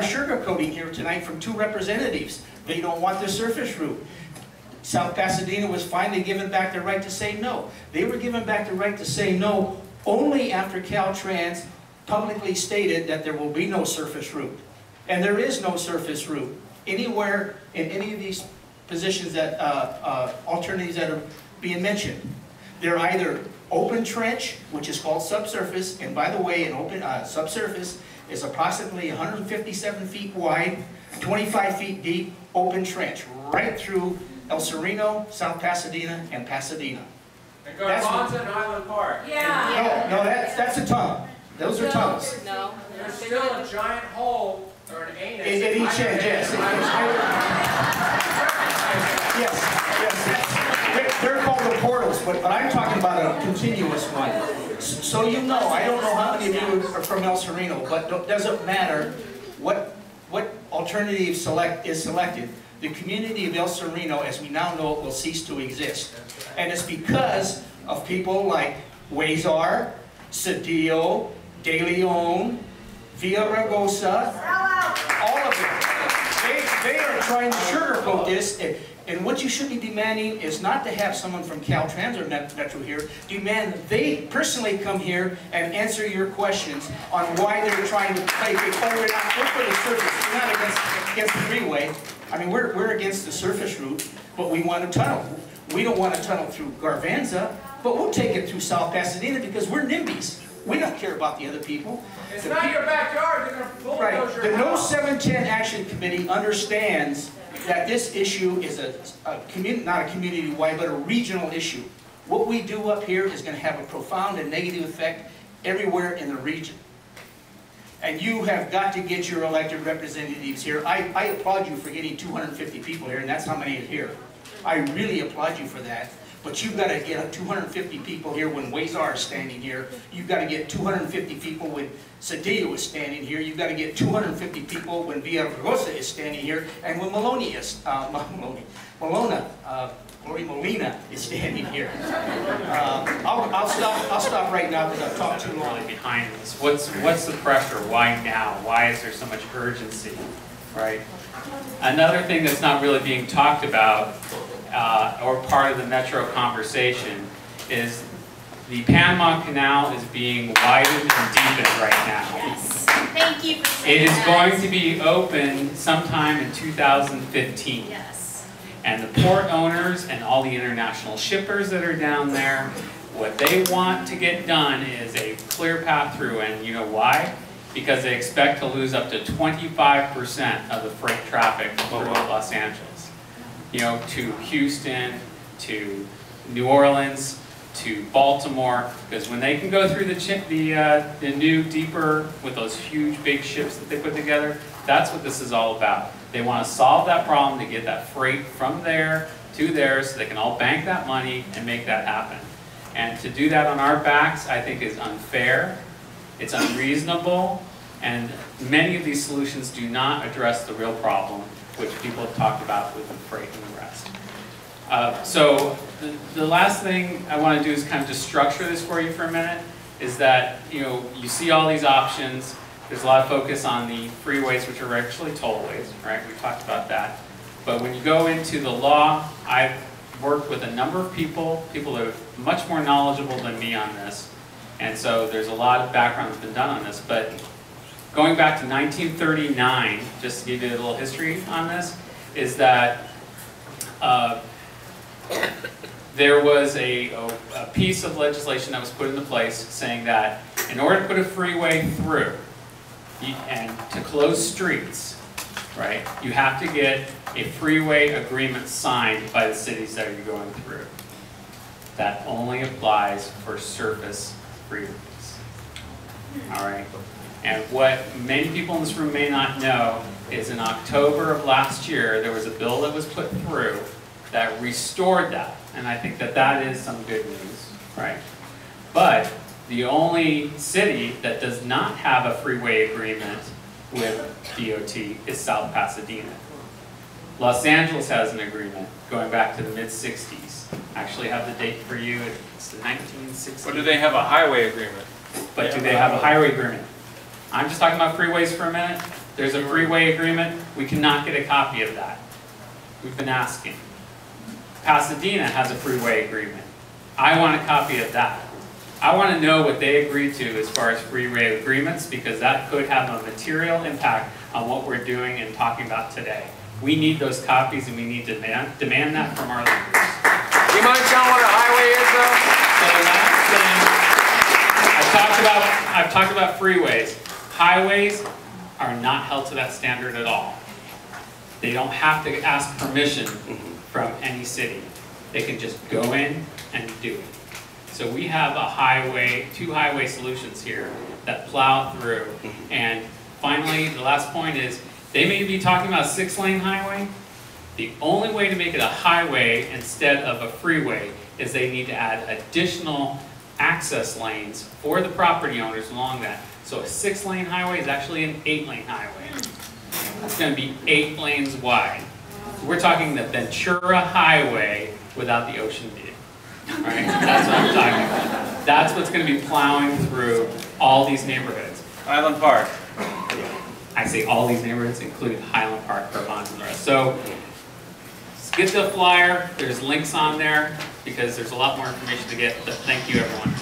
of sugarcoating here tonight from two representatives. They don't want the surface route. South Pasadena was finally given back the right to say no. They were given back the right to say no only after Caltrans publicly stated that there will be no surface route. And there is no surface route anywhere in any of these positions that, alternatives that are being mentioned. They're either open trench, which is called subsurface, and by the way, an open subsurface is approximately 157 feet wide, 25 feet deep, open trench, right through El Sereno, South Pasadena, and Pasadena. And Garbanzo and Highland Park. Yeah. No, that's a tunnel. Those are tunnels. No. There's still a giant hole or an anus. At each end, yes. Yes. They're called the portals, but I'm talking about a continuous one. So you know, I don't know how many of you are from El Sereno, but it doesn't matter what alternative is selected. The community of El Sereno, as we now know it, will cease to exist. And it's because of people like Huizar, Cedillo, De Leon, Villaraigosa, all of them. They are trying to sugarcoat this. And what you should be demanding is not to have someone from Caltrans or Metro here. Demand they personally come here and answer your questions on why they're trying to take it. Oh, we're for the surface. We're not against the freeway. I mean, we're against the surface route, but we want a tunnel. We don't want a tunnel through Garvanza, but we'll take it through South Pasadena because we're NIMBYs. We don't care about the other people. It's not your backyard. They're going to bulldoze your The house. No 710 Action Committee understands that this issue is not a community-wide, but a regional issue. What we do up here is going to have a profound and negative effect everywhere in the region. And you have got to get your elected representatives here. I applaud you for getting 250 people here, and that's how many are here. I really applaud you for that. But you've got to get 250 people here when Huizar is standing here. You've got to get 250 people when Cedillo is standing here. You've got to get 250 people when Villaraigosa is standing here, and when Lori Molina is standing here. I'll stop right now because I've talked too long. Behind this, what's the pressure? Why now? Why is there so much urgency? Right. Another thing that's not really being talked about, or part of the Metro conversation, is the Panama Canal is being widened and deepened right now. Yes. Thank you for saying It is that. going to be open sometime in 2015. Yes. And the port owners and all the international shippers that are down there, what they want to get done is a clear path through. And you know why? Because they expect to lose up to 25% of the freight traffic through Los Angeles. You know, to Houston, to New Orleans, to Baltimore, because when they can go through the new, deeper, with those huge, big ships that they put together, that's what this is all about. They want to solve that problem to get that freight from there to there so they can all bank that money and make that happen. And to do that on our backs, I think is unfair, it's unreasonable, and many of these solutions do not address the real problem, which people have talked about with the freight and the rest. So the last thing I want to do is kind of just structure this for you for a minute, is that, you know, you see all these options. There's a lot of focus on the freeways, which are actually tollways, right? We talked about that. But when you go into the law, I've worked with a number of people that are much more knowledgeable than me on this. And so there's a lot of background that's been done on this. But going back to 1939, just to give you a little history on this, is that there was a piece of legislation that was put into place saying that in order to put a freeway through and to close streets, right, you have to get a freeway agreement signed by the cities that you're going through. That only applies for surface freeways. All right. And what many people in this room may not know is in October of last year, there was a bill that was put through that restored that. And I think that that is some good news, right? But the only city that does not have a freeway agreement with DOT is South Pasadena. Los Angeles has an agreement going back to the mid-60s. I actually have the date for you. It's the 1960s. But do they have a highway agreement? But do they have a highway agreement? I'm just talking about freeways for a minute. There's a freeway agreement, we cannot get a copy of that. We've been asking. Pasadena has a freeway agreement. I want a copy of that. I want to know what they agreed to as far as freeway agreements, because that could have a material impact on what we're doing and talking about today. We need those copies, and we need to demand that from our leaders. Do you mind telling what a highway is, though? So the last thing, I've talked about freeways. Highways are not held to that standard at all. They don't have to ask permission from any city. They can just go in and do it. So we have a highway, 2 highway solutions here that plow through. And finally, the last point is, they may be talking about a 6-lane highway. The only way to make it a highway instead of a freeway is they need to add additional access lanes for the property owners along that. So a 6-lane highway is actually an 8-lane highway. It's going to be 8 lanes wide. We're talking the Ventura Highway without the ocean view. Right? That's what I'm talking about. That's what's going to be plowing through all these neighborhoods. Island Park. I say all these neighborhoods include Highland Park, Vermont, and the rest. So get the flyer. There's links on there because there's a lot more information to get. But thank you, everyone.